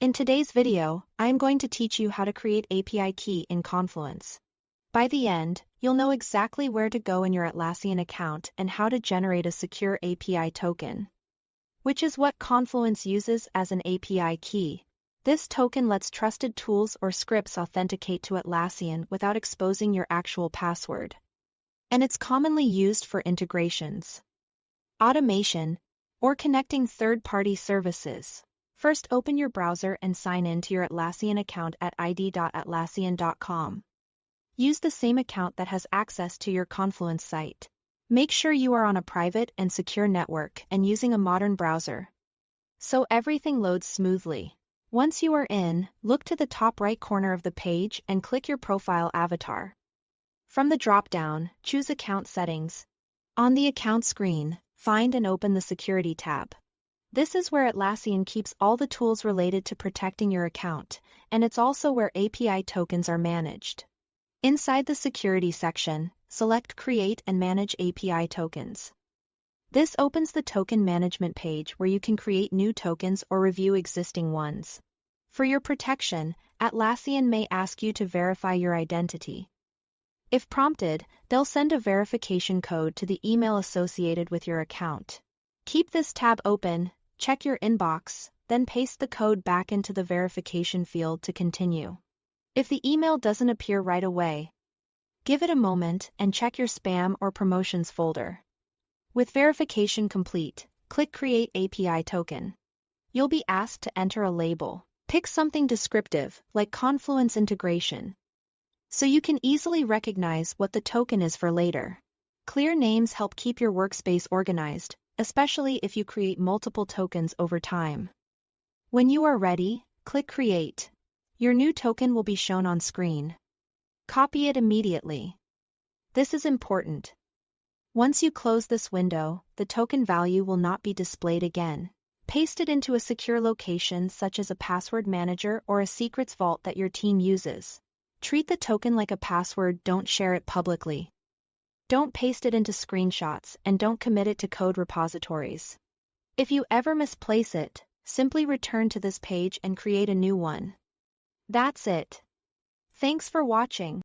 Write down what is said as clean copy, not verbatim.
In today's video, I am going to teach you how to create API key in Confluence. By the end, you'll know exactly where to go in your Atlassian account and how to generate a secure API token, which is what Confluence uses as an API key. This token lets trusted tools or scripts authenticate to Atlassian without exposing your actual password. And it's commonly used for integrations, automation, or connecting third-party services. First, open your browser and sign in to your Atlassian account at id.atlassian.com. Use the same account that has access to your Confluence site. Make sure you are on a private and secure network and using a modern browser, so everything loads smoothly. Once you are in, look to the top right corner of the page and click your profile avatar. From the drop-down, choose Account Settings. On the Account screen, find and open the Security tab. This is where Atlassian keeps all the tools related to protecting your account, and it's also where API tokens are managed. Inside the Security section, select Create and Manage API Tokens. This opens the token management page where you can create new tokens or review existing ones. For your protection, Atlassian may ask you to verify your identity. If prompted, they'll send a verification code to the email associated with your account. Keep this tab open, check your inbox, then paste the code back into the verification field to continue. If the email doesn't appear right away, give it a moment and check your spam or promotions folder. With verification complete, click Create API Token. You'll be asked to enter a label. Pick something descriptive, like Confluence integration, so you can easily recognize what the token is for later. Clear names help keep your workspace organized, especially if you create multiple tokens over time. When you are ready, click Create. Your new token will be shown on screen. Copy it immediately. This is important. Once you close this window, the token value will not be displayed again. Paste it into a secure location such as a password manager or a secrets vault that your team uses. Treat the token like a password, don't share it publicly. Don't paste it into screenshots and don't commit it to code repositories. If you ever misplace it, simply return to this page and create a new one. That's it. Thanks for watching.